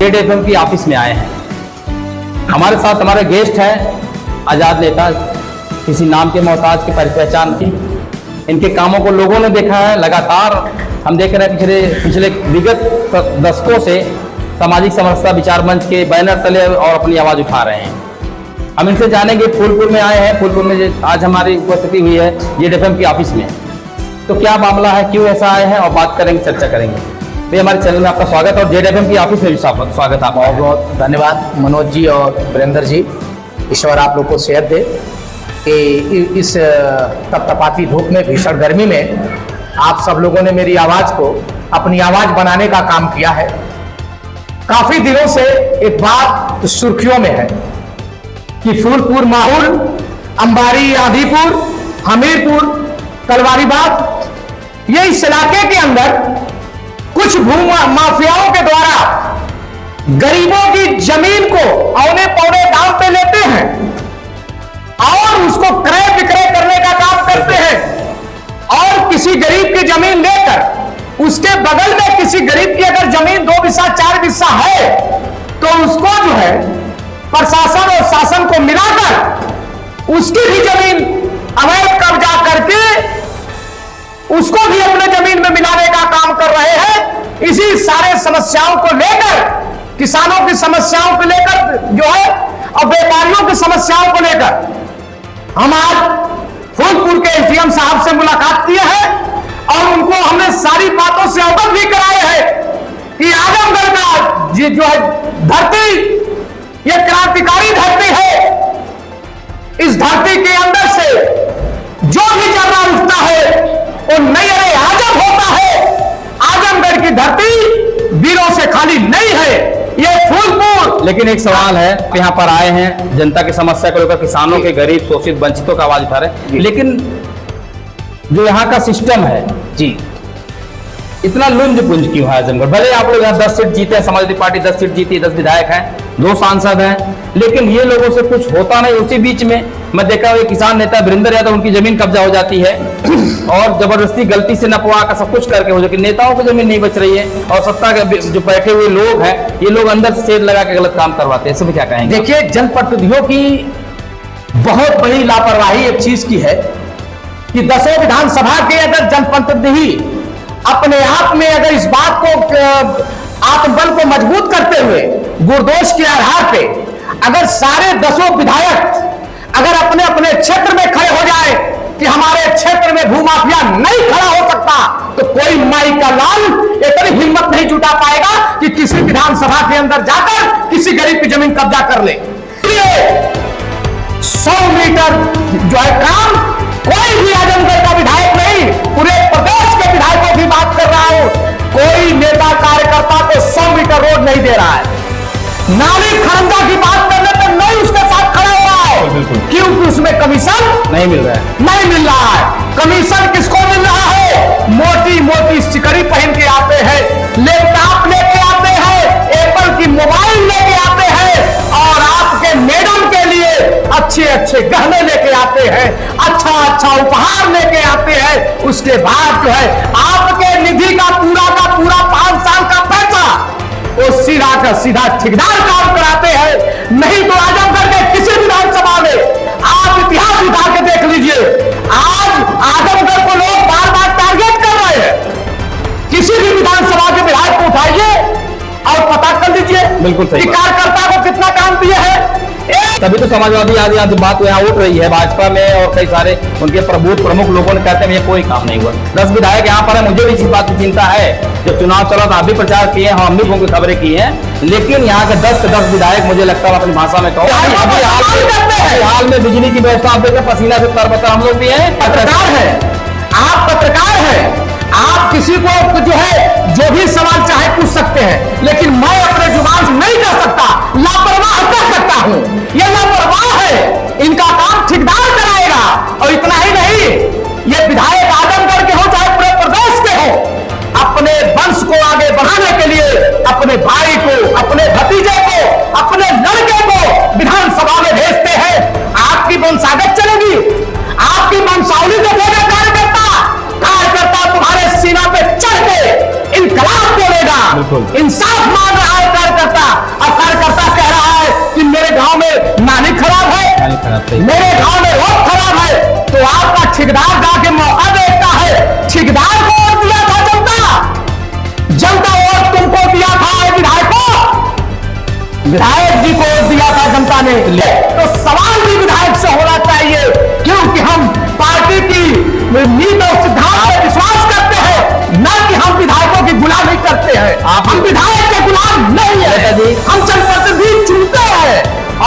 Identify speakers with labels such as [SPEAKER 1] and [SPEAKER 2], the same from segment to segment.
[SPEAKER 1] जेड.एफ.एम की ऑफिस में आए हैं। हमारे साथ हमारे गेस्ट हैं आज़ाद नेता, किसी नाम के मोहताज के पहचान की। इनके कामों को लोगों ने देखा है। लगातार हम देख रहे हैं पिछले विगत दशकों से सामाजिक समरसता विचार मंच के बैनर तले और अपनी आवाज़ उठा रहे हैं। हम इनसे जानेंगे, फूलपुर में आए हैं, फूलपुर में आज हमारी उपस्थिति हुई है जेड.एफ.एम की ऑफिस में, तो क्या मामला है, क्यों ऐसा आए हैं, और बात करेंगे, चर्चा करेंगे। भैया हमारे चैनल में आपका स्वागत है और जेड.एफ.एम की ऑफिस में भी स्वागत है।
[SPEAKER 2] बहुत बहुत धन्यवाद मनोज जी और वीरेंद्र जी। ईश्वर आप लोग को सेहत दे कि इस तपतपाती धूप में, भीषण गर्मी में आप सब लोगों ने मेरी आवाज़ को अपनी आवाज़ बनाने का काम किया है। काफ़ी दिनों से एक बात सुर्खियों में है कि फूलपुर, माहौल, अंबारी, आदिपुर, हमीरपुर, तलवारीबाग, ये इस इलाके के अंदर कुछ भू माफियाओं के द्वारा गरीबों की जमीन को औने पौने दाम पे लेते हैं और उसको क्रय विक्रय करने का काम करते हैं। और किसी गरीब की जमीन लेकर उसके बगल में किसी गरीब की अगर जमीन 2 बिस्सा 4 बिस्सा है तो उसको जो है प्रशासन और शासन को मिलाकर उसकी भी जमीन अवैध कब्जा करके उसको भी अपने जमीन में मिलाने का काम कर रहे हैं। इसी सारे समस्याओं को लेकर, किसानों की समस्याओं को लेकर जो है और व्यापारियों की समस्याओं को लेकर हम आज फूलपुर के एसडीएम साहब से मुलाकात किए हैं और उनको हमने सारी बातों से अवगत भी कराए हैं कि आजमगढ़ का जो है धरती, ये क्रांतिकारी धरती है। इस धरती के अंदर से जो भी जर्रा उठता है वो नयरे आजम होता है। आजमगढ़ की धरती वीरों से खाली नहीं है, ये फूलपुर।
[SPEAKER 1] लेकिन एक सवाल है, यहाँ पर आए हैं जनता की समस्या को लेकर, किसानों के, गरीब शोषित वंचितों का आवाज उठा रहे हैं, लेकिन जो यहाँ का सिस्टम है
[SPEAKER 2] जी,
[SPEAKER 1] इतना लुंज पुंज क्यों है आजमगढ़? भले आप लोग यहाँ 10 सीट जीते हैं, समाजवादी पार्टी 10 सीट जीती, 10 विधायक हैं, 2 सांसद हैं, लेकिन ये लोगों से कुछ होता नहीं। उसी बीच में मैं देखा हुआ किसान नेता वीरेंद्र यादव, उनकी जमीन कब्जा हो जाती है और जबरदस्ती गलती से नपवा कर सब कुछ करके हो जाए, नेताओं की जमीन नहीं बच रही है और सत्ता के जो बैठे हुए लोग हैं ये लोग अंदर से सेध लगा के गलत काम करवाते हैं। इसमें क्या कहेंगे?
[SPEAKER 2] देखिए, जनप्रतिनिधियों की बहुत बड़ी लापरवाही एक चीज की है कि 10 विधानसभा के अगर जनप्रतिनिधि अपने आप में अगर इस बात को आत्मबल को मजबूत करते हुए गुरदोष के आधार पे अगर सारे 10 विधायक अगर अपने अपने क्षेत्र में खड़े हो जाए कि हमारे क्षेत्र में भूमाफिया नहीं खड़ा हो सकता, तो कोई माई का लाल इतनी हिम्मत नहीं जुटा पाएगा कि किसी विधानसभा के अंदर जाकर किसी गरीब की जमीन कब्जा कर ले। 100 मीटर जो है काम कोई भी आजमगढ़ का विधायक नहीं, पूरे प्रदेश के विधायकों की बात कर रहा हूं, कोई नेता कार्यकर्ता को 100 मीटर रोड नहीं दे रहा है। नाली खरंजा की बात करने पर नहीं उसके साथ खड़ा हो रहा है, क्योंकि उसमें कमीशन
[SPEAKER 1] नहीं मिल रहा है।
[SPEAKER 2] नहीं मिल रहा है। कमीशन किसको मिल रहा है? मोटी मोटी सिकड़ी पहन के आते हैं, लैपटॉप लेके आते हैं, एप्पल की मोबाइल लेके आते हैं और आपके मैडम के लिए अच्छे अच्छे गहने लेके आते हैं, अच्छा अच्छा उपहार लेके आते हैं। उसके बाद जो है आपके निधि का पूरा 5 साल का पैसा वो सीधा का सीधा ठेकेदार काम कराते हैं। नहीं तो आजमगढ़ के किसी विधानसभा में आप इतिहास उठा के देख लीजिए, आज आजमगढ़ को लोग बार बार टारगेट कर रहे हैं। किसी भी विधानसभा के विधायक को उठाइए और पता कर लीजिए
[SPEAKER 1] बिल्कुल सही
[SPEAKER 2] कि कार्यकर्ता को कितना काम दिए हैं।
[SPEAKER 1] तभी तो समाजवादी आज बात यहाँ उठ रही है भाजपा में और कई सारे उनके प्रमुख लोगों ने कहते हैं ये कोई काम नहीं हुआ। 10 विधायक यहाँ पर है, मुझे भी इस बात की चिंता है। जब चुनाव चला तो आप भी प्रचार किए, हम भी उनकी खबरें की हैं, लेकिन यहाँ के 10 के 10 विधायक मुझे लगता है अपनी भाषा में कहो, हाल में बिजली की व्यवस्था आप देखें, पसीना से तरबतर हम लोग भी हैं।
[SPEAKER 2] पत्रकार है, आप पत्रकार है, आप किसी को जो है जो भी सवाल चाहे पूछ सकते हैं, लेकिन मैं अपने जुबान से नहीं कर सकता, लापरवाह कर सकता हूं। ये लापरवाह है, इनका काम ठेकेदार कराएगा। और इतना ही नहीं, ये विधायक आजमगढ़ के हो चाहे पूरे प्रदेश के हो, अपने वंश को आगे बढ़ाने के लिए अपने भाई को, अपने भतीजे को, अपने लड़के को विधानसभा में भेजते हैं। आपकी वंशागत चलेगी, आपकी वंशावली देखोगे कार्यकर्ता तुम्हारे सीना पे चढ़ के इनकलाब बोलेगा।
[SPEAKER 1] बिल्कुल।
[SPEAKER 2] इंसाफ मांग रहा है कार्यकर्ता, और कार्यकर्ता कह रहा है कि मेरे गांव में नाली खराब है, मेरे गांव में रोड खराब है। तो आपका ठेकेदार जाके मौका देखता है। ठेकेदार को वोट दिया था जनता वोट तुमको दिया था, विधायक जी को वोट दिया था जनता ने। तो सवाल भी विधायक से होना चाहिए, क्योंकि हम पार्टी की नीति और सिद्धांत पर विश्वास करते हैं, न कि हम विधायकों की गुलामी करते हैं। हम विधायक के गुलाम नहीं है, हम जनप्रतिनिधि चुनते हैं,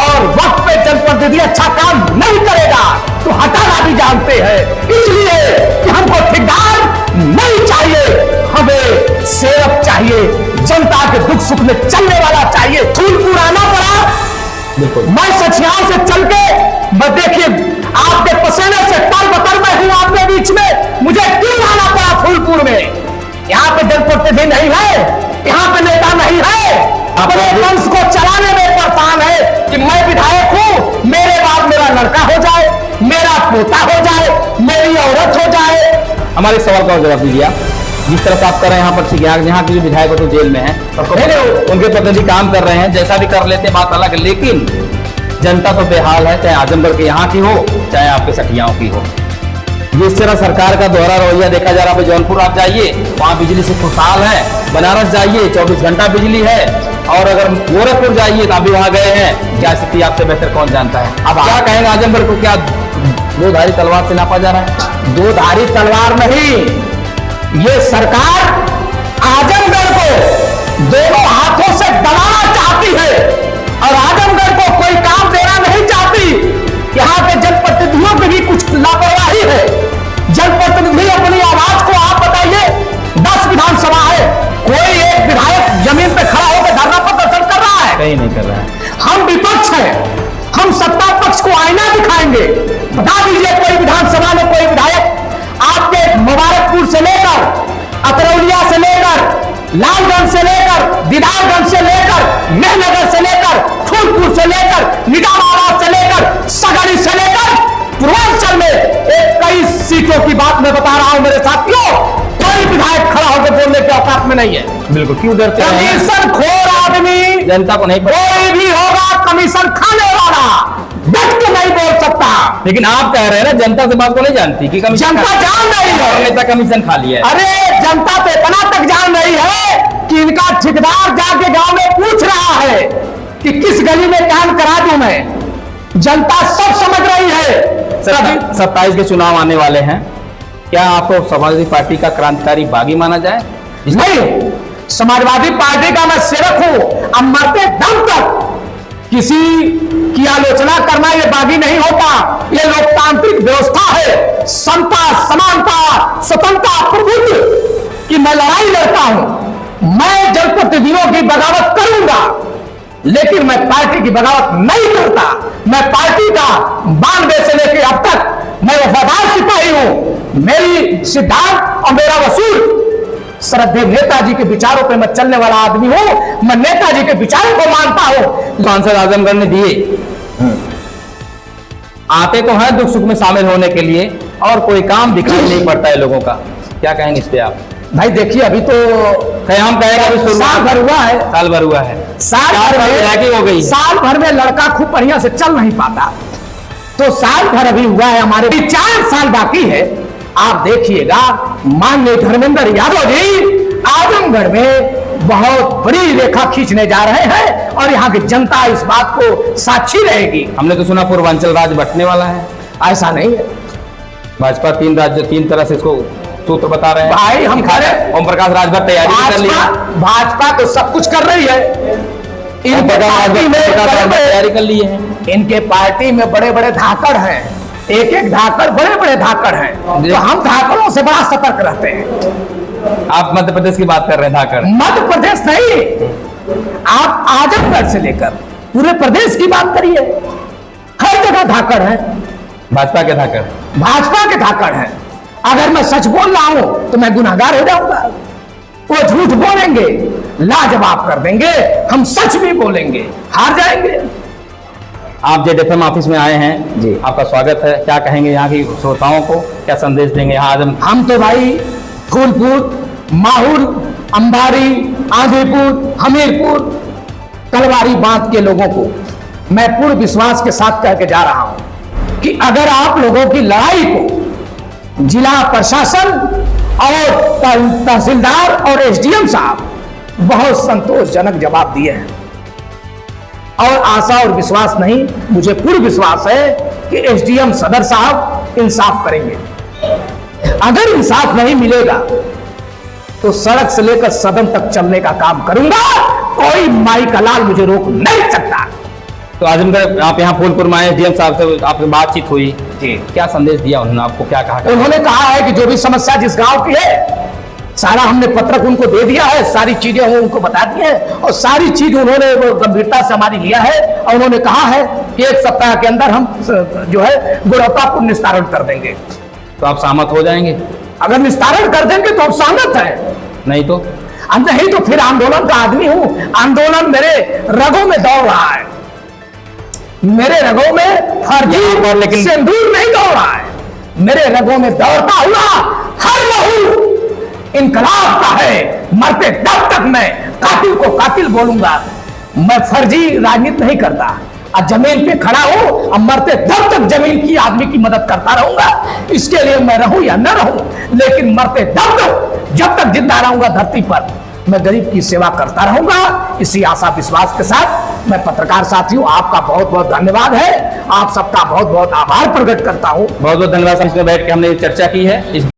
[SPEAKER 2] और वक्त पे जनप्रतिनिधि अच्छा काम नहीं करेगा तो हटाना भी जानते हैं। इसलिए कि हमको ठेकेदार नहीं चाहिए, हमें सेवक चाहिए, जनता के दुख सुख में चलने वाला चाहिए। फूलपुर आना पड़ा, मैं सचियार से चल के, मैं देखिए आपके पसीने से तर बतर में हूं आपके बीच में, मुझे क्यों आना पड़ा फूलपुर में? यहाँ पे जनप्रतिनिधि नहीं है, यहाँ पे नेता नहीं है, अपने वंश को चलाने में परेशान है कि मैं विधायक हूं, मेरे बाद मेरा लड़का हो जाए, मेरा पोता हो जाए, मेरी औरत हो जाए।
[SPEAKER 1] हमारे सवाल का जवाब दीजिए आप। जिस तरह से आप कर रहे हैं यहाँ पर यहाँ के जो विधायक तो जेल में है, उनके प्रतिनिधि काम कर रहे हैं, जैसा भी कर लेते हैं बात अलग है, लेकिन जनता तो बेहाल है, चाहे आजमगढ़ के यहाँ की हो चाहे आपके सठियाओं की हो। जिस तरह सरकार का दोहरा रवैया देखा जा रहा है, जौनपुर आप जाइए वहाँ बिजली से खुशहाल है, बनारस जाइए 24 घंटा बिजली है, और अगर गोरखपुर जाइए तो अभी वहाँ गए हैं, क्या स्थिति आपसे बेहतर कौन जानता है। अब क्या कहेंगे आजमगढ़ को, क्या दो-धारी तलवार से नापा जा रहा है?
[SPEAKER 2] दो-धारी तलवार नहीं, ये सरकार आजमगढ़ को दोनों हाथों से दबाना चाहती है, और आजमगढ़ को कोई काम देना नहीं चाहती। यहाँ के जनप्रतिनिधियों की भी कुछ लापरवाही है। जनप्रतिनिधि अपनी आवाज को, आप बताइए 10 विधानसभा है, कोई एक विधायक जमीन पे खड़ा होकर धरना प्रदर्शन कर रहा है?
[SPEAKER 1] कहीं नहीं कर रहा है।
[SPEAKER 2] हम विपक्ष हैं, हम सत्ता पक्ष को आईना दिखाएंगे। बता दीजिए कोई विधानसभा में कोई विधायक आपके मुबारकपुर से लेकर, अतरौलिया से लेकर, लालगंज से लेकर, दीदारगंज से लेकर, मेहनगर से लेकर, फूलपुर से लेकर, निजामाबाद से लेकर, सगड़ी से लेकर, पूर्वांचल में 21 सीटों की बात मैं बता रहा हूं मेरे साथियों, कोई विधायक खड़ा होकर बोलने के औकात में नहीं है।
[SPEAKER 1] बिल्कुल, क्यों डरते हैं?
[SPEAKER 2] कमीशन खोर आदमी
[SPEAKER 1] जनता को नहीं पता,
[SPEAKER 2] कोई भी होगा कमीशन खाने वाला, डट के नहीं बोल सकता।
[SPEAKER 1] लेकिन आप कह रहे हैं ना जनता से बात को नहीं जानती कि कमीशन,
[SPEAKER 2] जनता जान रही है,
[SPEAKER 1] नेता कमीशन खा लिया है।
[SPEAKER 2] अरे जनता तो इतना तक जान रही है कि इनका ठेकेदार जाके गांव में पूछ रहा है कि किस गली में काम करा दूं मैं। जनता सब समझ रही है।
[SPEAKER 1] 27 के चुनाव आने वाले हैं, क्या आपको समाजवादी पार्टी का क्रांतिकारी बागी माना जाए?
[SPEAKER 2] नहीं, समाजवादी पार्टी का मैं सेवक हूं, अब मरते दम तक किसी की आलोचना करना ये बागी नहीं होता। ये लोकतांत्रिक व्यवस्था है, समता, समानता, स्वतंत्रता, प्रभुत्व की मैं लड़ाई लड़ता हूं। मैं जनप्रतिनिधियों की बगावत करूंगा, लेकिन मैं पार्टी की बगावत नहीं करता। मैं पार्टी का 92 से लेकर अब तक मैं वफादार सिपाही हूं। मेरी सिद्धांत और मेरा वसूल श्रद्धेय नेताजी के विचारों पे मैं चलने वाला आदमी हूं। मैं नेताजी के विचारों को मानता हूं।
[SPEAKER 1] सांसद आजमगढ़ ने दिए, आते तो हैं दुख सुख में शामिल होने के लिए, और कोई काम दिखाई नहीं पड़ता है लोगों का। क्या कहेंगे इस पे आप?
[SPEAKER 2] भाई देखिए, अभी तो
[SPEAKER 1] हम कहेंगे अभी
[SPEAKER 2] साल भर हुआ है,
[SPEAKER 1] साल भर हुआ है,
[SPEAKER 2] साल भर
[SPEAKER 1] हो गई,
[SPEAKER 2] साल भर में लड़का खूब बढ़िया से चल नहीं पाता, तो साल भर अभी हुआ है, हमारे 4 साल बाकी है। आप देखिएगा माननीय धर्मेंद्र यादव जी आजमगढ़ में बहुत बड़ी रेखा खींचने जा रहे हैं, और यहाँ की जनता इस बात को साक्षी रहेगी।
[SPEAKER 1] हमने तो सुना पूर्वांचल राज बंटने वाला है,
[SPEAKER 2] ऐसा नहीं है।
[SPEAKER 1] भाजपा 3 राज्य 3 तरह से इसको सूत्र बता रहे हैं।
[SPEAKER 2] भाई हम खा रहे,
[SPEAKER 1] ओम प्रकाश राजभर तैयारी कर ली है,
[SPEAKER 2] भाजपा तो सब कुछ कर रही है, इनके पार्टी में
[SPEAKER 1] तैयारी कर ली है,
[SPEAKER 2] इनके पार्टी में बड़े बड़े धाकड़ हैं, एक एक धाकड़ बड़े बड़े धाकड़ हैं, तो हम धाकड़ों से बड़ा सतर्क रहते हैं।
[SPEAKER 1] आप मध्य प्रदेश की बात कर रहे हैं, धाकड़
[SPEAKER 2] मध्य प्रदेश नहीं, आप आजमगढ़ से लेकर पूरे प्रदेश की बात करिए, हर जगह धाकड़ है।
[SPEAKER 1] भाजपा के धाकड़,
[SPEAKER 2] भाजपा के धाकड़ है। अगर मैं सच बोल रहा हूं तो मैं गुनाहगार हो जाऊंगा। वो झूठ बोलेंगे, लाजवाब कर देंगे, हम सच भी बोलेंगे, हार जाएंगे।
[SPEAKER 1] आप जेडएफएम ऑफिस में आए हैं जी, आपका स्वागत है। क्या कहेंगे यहाँ की श्रोताओं को, क्या संदेश देंगे यहाँ आजम?
[SPEAKER 2] हम तो भाई फूलपुर, माहौर, अंबारी, आंधीपुर, हमीरपुर, तलवारी बांध के लोगों को मैं पूर्ण विश्वास के साथ कह के जा रहा हूं कि अगर आप लोगों की लड़ाई को जिला प्रशासन और तहसीलदार और एसडीएम साहब बहुत संतोषजनक जवाब दिए हैं, और आशा और विश्वास नहीं, मुझे पूर्ण विश्वास है कि एसडीएम सदर साहब इंसाफ करेंगे। अगर इंसाफ नहीं मिलेगा तो सड़क से लेकर सदन तक चलने का काम करूंगा, कोई माई का लाल मुझे रोक नहीं सकता।
[SPEAKER 1] तो आजमगढ़ आप यहाँ फूलपुर में आए, एसडीएम साहब से आपकी बातचीत हुई, क्या संदेश दिया उन्होंने आपको, क्या कहा?
[SPEAKER 2] उन्होंने कहा है कि जो भी समस्या जिस गांव की है सारा हमने पत्रक उनको दे दिया है, सारी चीजें वो उनको बता दी है, और सारी चीज उन्होंने गंभीरता से हमारी लिया है, और उन्होंने कहा है कि 1 सप्ताह के अंदर हम जो है गुणवत्तापूर्ण निस्तारण कर देंगे।
[SPEAKER 1] तो आप सहमत हो जाएंगे?
[SPEAKER 2] अगर निस्तारण कर देंगे तो हम सहमत है,
[SPEAKER 1] नहीं तो
[SPEAKER 2] नहीं तो फिर आंदोलन का आदमी हूं, आंदोलन मेरे रगों में दौड़ रहा है, मेरे रगों में फर्जी लेकिन सिंदूर नहीं दौड़ रहा है, मेरे रगों में दौड़ता हुआ हर लहू इनकलाब का है। मरते तब तक मैं कातिल को कातिल बोलूंगा, मैं फर्जी राजनीति नहीं करता, और जमीन पे खड़ा हूं और मरते तब तक जमीन की आदमी की मदद करता रहूंगा। इसके लिए मैं रहूं या न रहूं, लेकिन मरते तब तक, जब तक जिंदा रहूंगा धरती पर, मैं गरीब की सेवा करता रहूंगा। इसी आशा विश्वास के साथ मैं पत्रकार साथियों आपका बहुत बहुत धन्यवाद है, आप सबका बहुत बहुत आभार प्रकट करता हूं।
[SPEAKER 1] बहुत बहुत धन्यवाद। इसमें बैठ के हमने चर्चा की है।